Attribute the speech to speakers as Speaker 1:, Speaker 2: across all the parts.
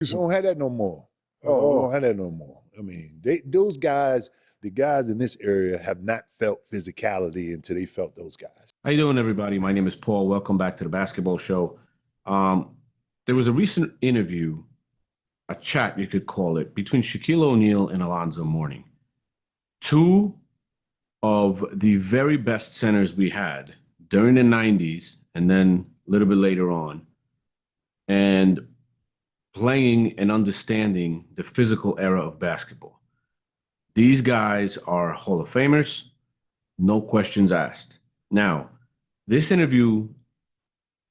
Speaker 1: We don't have that no more. We don't have that no more. I mean, those guys, the guys in this area have not felt physicality until they felt those guys.
Speaker 2: How you doing, everybody? My name is Paul. Welcome back to the basketball show. There was a recent interview, a chat you could call it, between Shaquille O'Neal and Alonzo Mourning. Two of the very best centers we had during the 90s and then a little bit later on, and playing and understanding the physical era of basketball. These guys are Hall of Famers, no questions asked. Now, this interview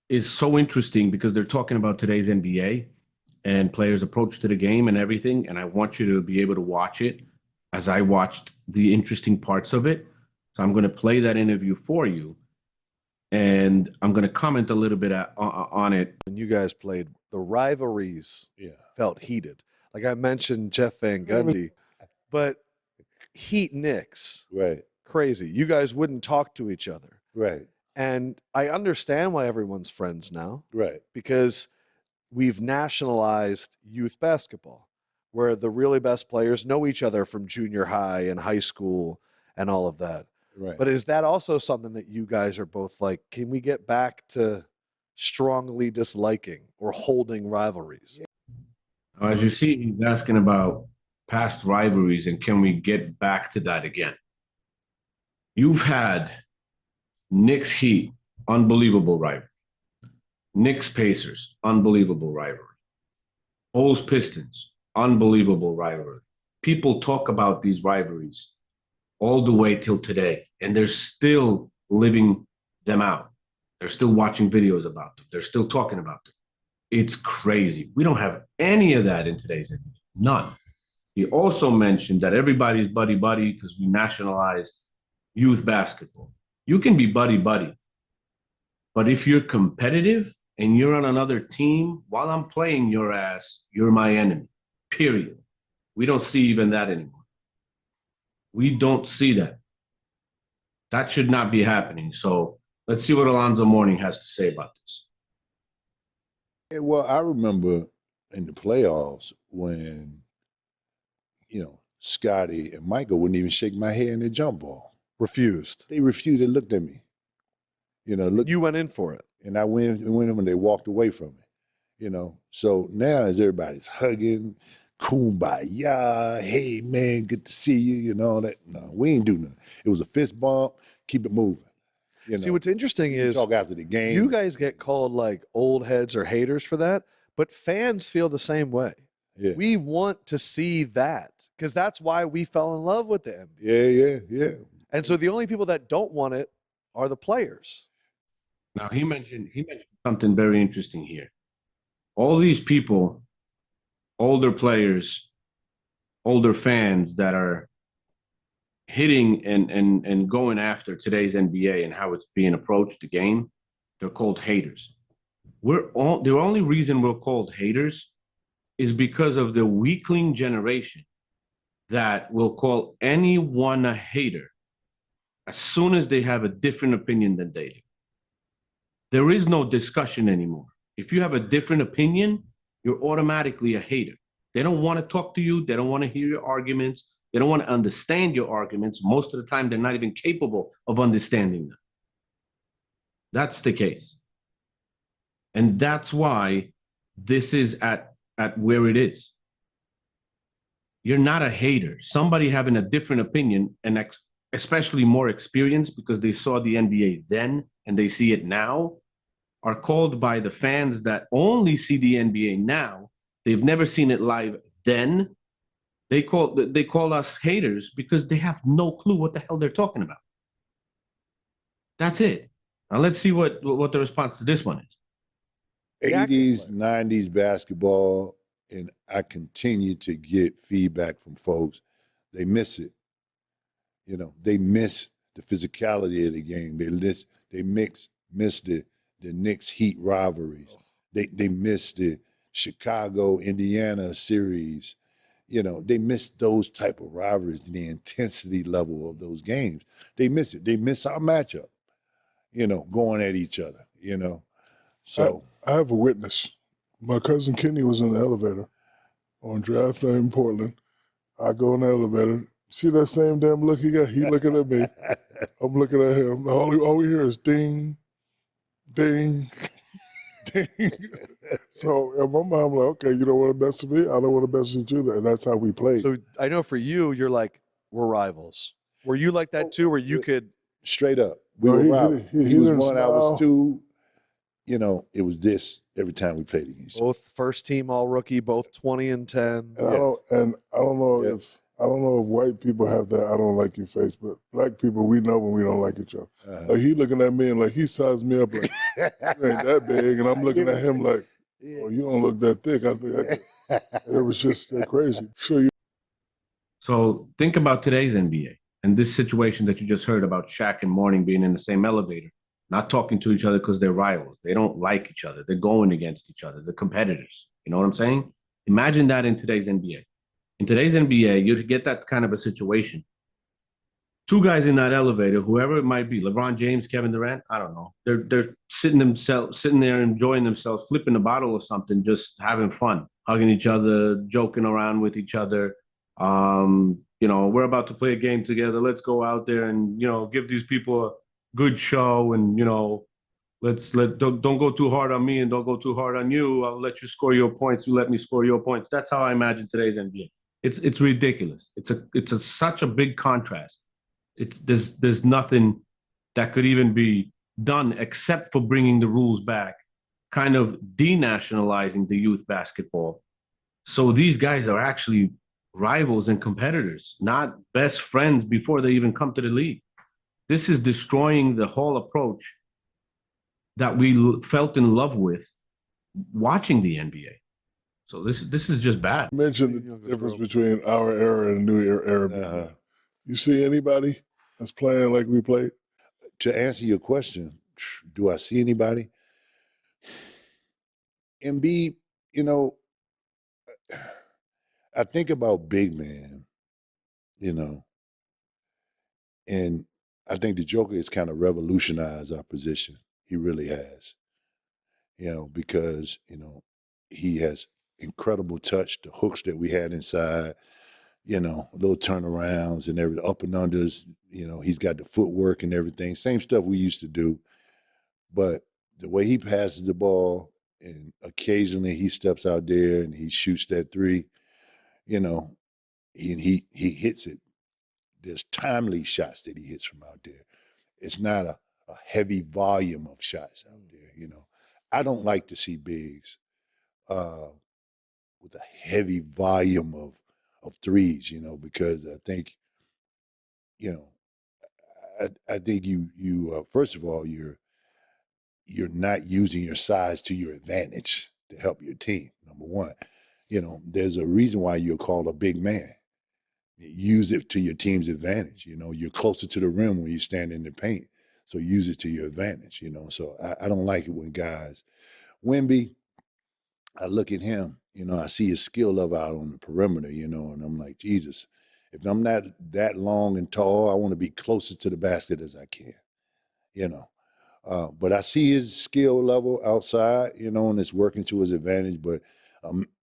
Speaker 2: is so interesting because they're talking about today's NBA and players' approach to the game and everything, and I want you to be able to watch it as I watched the interesting parts of it. So I'm going to play that interview for you, and I'm going to comment a little bit on it.
Speaker 3: When you guys played, the rivalries felt heated. Like I mentioned Jeff Van Gundy, but Heat Knicks,
Speaker 1: Right.
Speaker 3: crazy. You guys wouldn't talk to each other.
Speaker 1: Right.
Speaker 3: And I understand why everyone's friends now.
Speaker 1: Right.
Speaker 3: Because we've nationalized youth basketball, where the really best players know each other from junior high and high school and all of that.
Speaker 1: Right.
Speaker 3: But is that also something that you guys are both like, can we get back to strongly disliking or holding rivalries?
Speaker 2: As you see, he's asking about past rivalries and can we get back to that again? You've had Knicks Heat, unbelievable rivalry. Knicks Pacers, unbelievable rivalry. Bulls Pistons, unbelievable rivalry. People talk about these rivalries all the way till today, and they're still living them out. They're still watching videos about them. They're still talking about them. It's crazy. We don't have any of that in today's NBA. None. He also mentioned that everybody's buddy-buddy because we nationalized youth basketball. You can be buddy-buddy, but if you're competitive and you're on another team, while I'm playing your ass, you're my enemy, period. We don't see even that anymore. We don't see that. That should not be happening. So let's see what Alonzo Mourning has to say about this.
Speaker 1: Yeah, well, I remember in the playoffs when, Scotty and Michael wouldn't even shake my hand in the jump ball.
Speaker 3: Refused.
Speaker 1: They refused. They looked at me.
Speaker 3: You went in for it.
Speaker 1: And I went and they walked away from it. So now as everybody's hugging, kumbaya, hey man, good to see you, and all that. No, we ain't do nothing. It was a fist bump, keep it moving.
Speaker 3: See, what's interesting is
Speaker 1: talk after the game.
Speaker 3: You guys get called like old heads or haters for that, but fans feel the same way.
Speaker 1: Yeah.
Speaker 3: We want to see that because that's why we fell in love with the NBA.
Speaker 1: Yeah.
Speaker 3: And so the only people that don't want it are the players.
Speaker 2: Now he mentioned something very interesting here. All these people, older players, older fans that are hitting and going after today's NBA and how it's being approached, the game, they're called haters. The only reason we're called haters is because of the weakling generation that will call anyone a hater as soon as they have a different opinion than they do. There is no discussion anymore. If you have a different opinion, you're automatically a hater. They don't want to talk to you. They don't want to hear your arguments. They don't want to understand your arguments. Most of the time, they're not even capable of understanding them. That's the case. And that's why this is at where it is. You're not a hater. Somebody having a different opinion and especially more experience because they saw the NBA then and they see it now are called by the fans that only see the NBA now. They've never seen it live then. They call us haters because they have no clue what the hell they're talking about. That's it. Now let's see what the response to this one is.
Speaker 1: 80s, 90s basketball, and I continue to get feedback from folks. They miss it. They miss the physicality of the game. They miss the Knicks Heat rivalries. They miss the Chicago Indiana series. They miss those type of rivalries, the intensity level of those games. They miss it. They miss our matchup, going at each other, So
Speaker 4: I have a witness. My cousin Kenny was in the elevator. on draft day in Portland. I go in the elevator. See that same damn look he got? He looking at me. I'm looking at him. All we hear is ding, ding, ding. So in my mind, I'm like, okay, you don't want to mess with me. I don't want to mess with you either. And that's how we played.
Speaker 3: So I know for you, you're like, we're rivals. Were you like that too, where you could?
Speaker 1: Straight up. We were rivals.
Speaker 4: He
Speaker 1: He was
Speaker 4: didn't
Speaker 1: one, I was
Speaker 4: smile.
Speaker 1: two. You know, it was this every time we played against each other.
Speaker 3: Both first team all rookie, both 20 and 10.
Speaker 4: And I don't know if white people have that I don't like your face, but black people, we know when we don't like each other. Like he looking at me and like he sized me up like you ain't that big, and I'm looking at him like, oh, you don't look that thick. I think it was just crazy.
Speaker 2: So think about today's NBA and this situation that you just heard about Shaq and Mourning being in the same elevator, not talking to each other because they're rivals. They don't like each other. They're going against each other. They're competitors. You know what I'm saying? Imagine that in today's NBA. In today's NBA, you get that kind of a situation. Two guys in that elevator, whoever it might be, LeBron James, Kevin Durant, I don't know. They're sitting there enjoying themselves, flipping a bottle or something, just having fun, hugging each other, joking around with each other. You know, we're about to play a game together. Let's go out there and, you know, give these people a good show, and, you know, don't go too hard on me and don't go too hard on you. I'll let you score your points. You let me score your points. That's how I imagine today's NBA. It's ridiculous. It's such a big contrast. There's nothing that could even be done except for bringing the rules back, kind of denationalizing the youth basketball. So these guys are actually rivals and competitors, not best friends before they even come to the league. This is destroying the whole approach that we felt in love with watching the NBA. So this is just bad.
Speaker 4: You mentioned the difference between our era and new era. You see anybody that's playing like we played?
Speaker 1: To answer your question, do I see anybody? Embiid, you know, I think about big man, you know, and I think the Joker has kind of revolutionized our position. He really has, you know, because, you know, he has incredible touch, the hooks that we had inside, you know, little turnarounds and everything, up and unders, you know, he's got the footwork and everything, same stuff we used to do. But the way he passes the ball, and occasionally he steps out there and he shoots that three, you know, he hits it. There's timely shots that he hits from out there. It's not a heavy volume of shots out there, you know. I don't like to see bigs with a heavy volume of threes, you know, because I think, you know, I think you first of all, you're not using your size to your advantage to help your team, number one. You know, there's a reason why you're called a big man. Use it to your team's advantage. You know, you're closer to the rim when you stand in the paint. So use it to your advantage, you know. So I don't like it when guys, Wemby, I look at him, you know, I see his skill level out on the perimeter, you know, and I'm like, Jesus, if I'm not that long and tall, I want to be closer to the basket as I can, you know. But I see his skill level outside, you know, and it's working to his advantage. But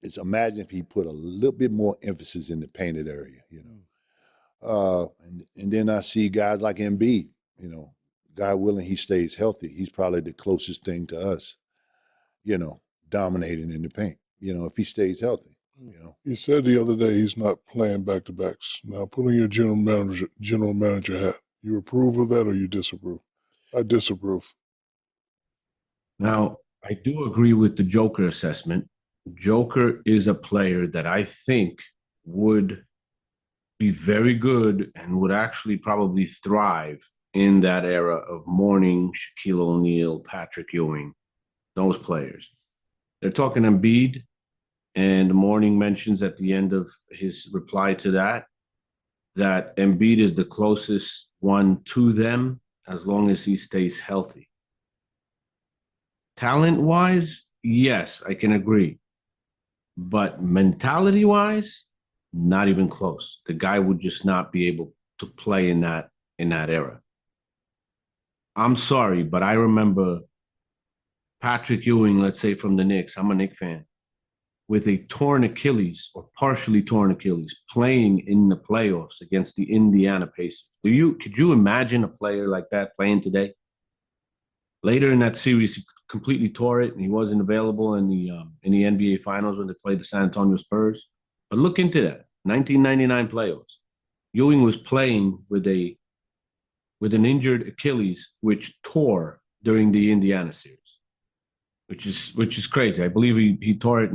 Speaker 1: it's imagine if he put a little bit more emphasis in the painted area, you know. And then I see guys like Embiid, you know, God willing, he stays healthy. He's probably the closest thing to us, you know, dominating in the paint, you know, if he stays healthy, you know.
Speaker 4: You said the other day he's not playing back-to-backs. Now, put on your general manager hat. You approve of that or you disapprove? I disapprove.
Speaker 2: Now, I do agree with the Joker assessment. Joker is a player that I think would be very good and would actually probably thrive in that era of Mourning, Shaquille O'Neal, Patrick Ewing, those players. They're talking Embiid, and Mourning mentions at the end of his reply to that Embiid is the closest one to them as long as he stays healthy. Talent-wise, yes, I can agree. But mentality-wise, not even close. The guy would just not be able to play in that era. I'm sorry, but I remember Patrick Ewing, let's say from the Knicks, I'm a Knicks fan, with a torn Achilles or partially torn Achilles playing in the playoffs against the Indiana Pacers. Could you imagine a player like that playing today? Later in that series, he completely tore it, and he wasn't available in the NBA Finals when they played the San Antonio Spurs. But look into that 1999 playoffs. Ewing was playing with an injured Achilles, which tore during the Indiana series, which is crazy. I believe he tore it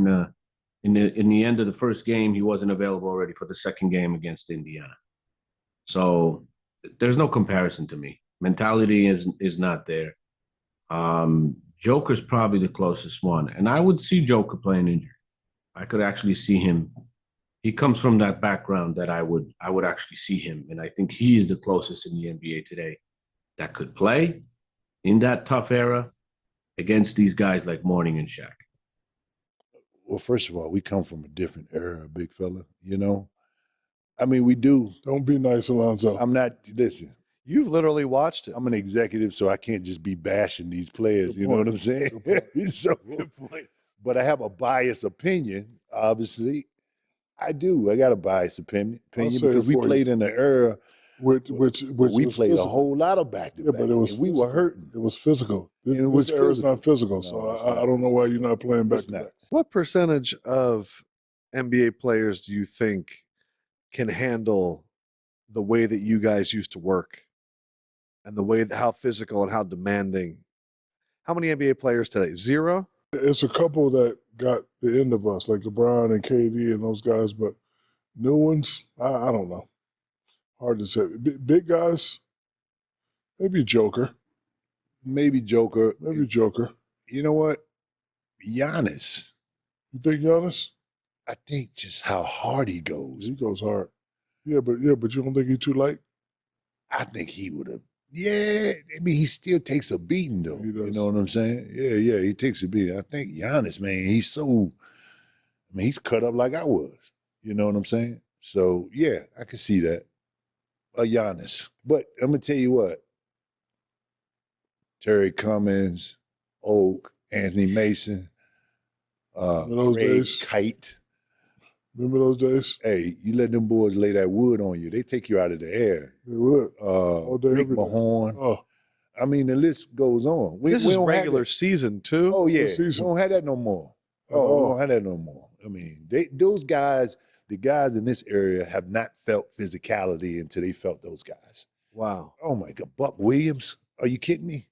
Speaker 2: in the end of the first game. He wasn't available already for the second game against Indiana. So there's no comparison to me. Mentality is not there. Joker's probably the closest one, and I would see Joker playing injured. I could actually see him. He comes from that background that I would actually see him, and I think he is the closest in the NBA today that could play in that tough era against these guys like Mourning and Shaq.
Speaker 1: Well, first of all, we come from a different era, big fella. You know, I mean, we do.
Speaker 4: Don't be nice, Alonzo.
Speaker 1: I'm not. Listen,
Speaker 3: You've literally watched it.
Speaker 1: I'm an executive, so I can't just be bashing these players.
Speaker 4: Good
Speaker 1: You know
Speaker 4: point.
Speaker 1: what I'm saying? So, but I have a biased opinion. Obviously, I do. I got a biased opinion
Speaker 4: say
Speaker 1: because
Speaker 4: it
Speaker 1: we
Speaker 4: for you.
Speaker 1: played in an era
Speaker 4: which
Speaker 1: we
Speaker 4: was
Speaker 1: played
Speaker 4: physical.
Speaker 1: a whole lot of back to
Speaker 4: Yeah,
Speaker 1: back,
Speaker 4: but it was
Speaker 1: and we were
Speaker 4: physical.
Speaker 1: hurting.
Speaker 4: It was physical.
Speaker 1: And it
Speaker 4: This
Speaker 1: was
Speaker 4: era is
Speaker 1: physical.
Speaker 4: not physical,
Speaker 1: No,
Speaker 4: so
Speaker 1: it's
Speaker 4: I
Speaker 1: not
Speaker 4: don't know why you're not playing back
Speaker 1: It's
Speaker 4: to
Speaker 1: not.
Speaker 4: back.
Speaker 3: What percentage of NBA players do you think can handle the way that you guys used to work and the way how physical and how demanding? How many NBA players today? Zero?
Speaker 4: It's a couple that got the end of us, like LeBron and KD and those guys, but new ones, I don't know. Hard to say. Big guys, maybe Joker.
Speaker 1: Maybe Joker.
Speaker 4: Maybe Joker.
Speaker 1: You know what? Giannis.
Speaker 4: You think Giannis?
Speaker 1: I think just how hard he goes.
Speaker 4: He goes hard. Yeah, but you don't think he's too light?
Speaker 1: I think he would have. Yeah, I mean, he still takes a beating though.
Speaker 4: He does.
Speaker 1: You know what I'm saying? Yeah, he takes a beating. I think Giannis, man, he's so. I mean, he's cut up like I was. You know what I'm saying? So yeah, I can see that. A Giannis, but I'm gonna tell you what. Terry Cummins, Oak, Anthony Mason,
Speaker 4: those
Speaker 1: Craig
Speaker 4: days?
Speaker 1: Kite.
Speaker 4: Remember those days?
Speaker 1: Hey, you let them boys lay that wood on you, they take you out of the air.
Speaker 4: They would. All day,
Speaker 1: Rick
Speaker 4: every day.
Speaker 1: Mahorn.
Speaker 4: Oh,
Speaker 1: I mean, the list goes on.
Speaker 3: This is
Speaker 1: don't have
Speaker 3: regular
Speaker 1: that.
Speaker 3: season too.
Speaker 1: Oh yeah,
Speaker 4: season.
Speaker 1: we don't have that no more.
Speaker 4: Oh.
Speaker 1: We don't have that no more. I mean, those guys, the guys in this area have not felt physicality until they felt those guys.
Speaker 3: Wow.
Speaker 1: Oh my God, Buck Williams? Are you kidding me?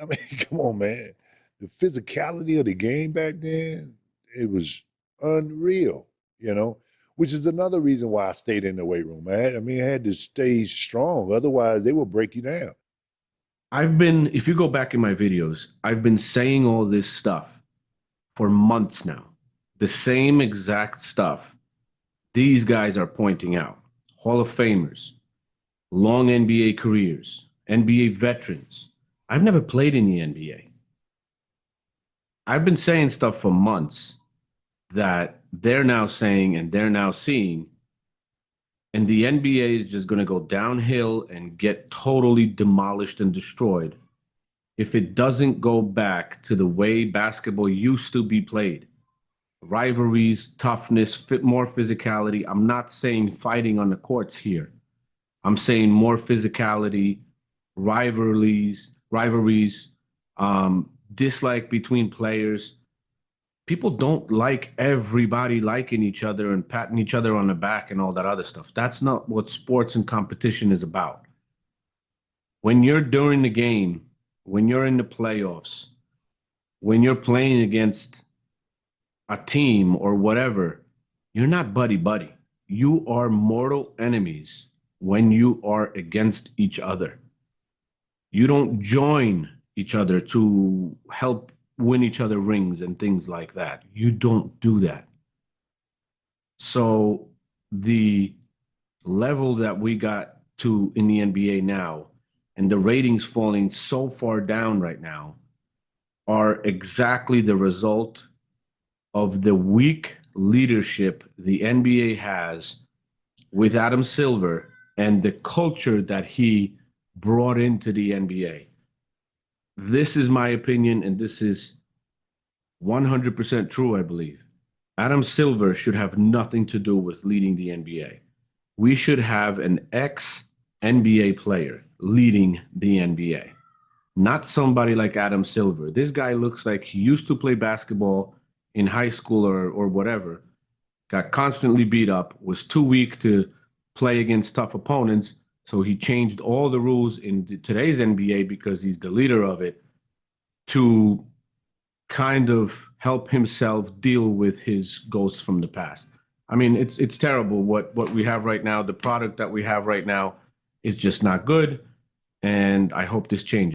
Speaker 1: I mean, come on, man. The physicality of the game back then, it was unreal, you know, which is another reason why I stayed in the weight room. I had to stay strong. Otherwise, they will break you down.
Speaker 2: If you go back in my videos, I've been saying all this stuff for months now. The same exact stuff these guys are pointing out. Hall of Famers, long NBA careers, NBA veterans. I've never played in the NBA. I've been saying stuff for months that they're now saying and they're now seeing, and the NBA is just going to go downhill and get totally demolished and destroyed if it doesn't go back to the way basketball used to be played. Rivalries, toughness, more physicality. I'm not saying fighting on the courts here. I'm saying more physicality, rivalries, dislike between players. People don't like everybody liking each other and patting each other on the back and all that other stuff. That's not what sports and competition is about. When you're during the game, when you're in the playoffs, when you're playing against a team or whatever, you're not buddy-buddy. You are mortal enemies when you are against each other. You don't join each other to help win each other rings and things like that. You don't do that. So the level that we got to in the NBA now and the ratings falling so far down right now are exactly the result of the weak leadership the NBA has with Adam Silver and the culture that he brought into the NBA. This is my opinion, and this is 100% true, I believe. Adam Silver should have nothing to do with leading the NBA. We should have an ex-NBA player leading the NBA, not somebody like Adam Silver. This guy looks like he used to play basketball in high school or whatever, got constantly beat up, was too weak to play against tough opponents. So he changed all the rules in today's NBA because he's the leader of it to kind of help himself deal with his ghosts from the past. I mean, it's terrible what we have right now. The product that we have right now is just not good, and I hope this changes.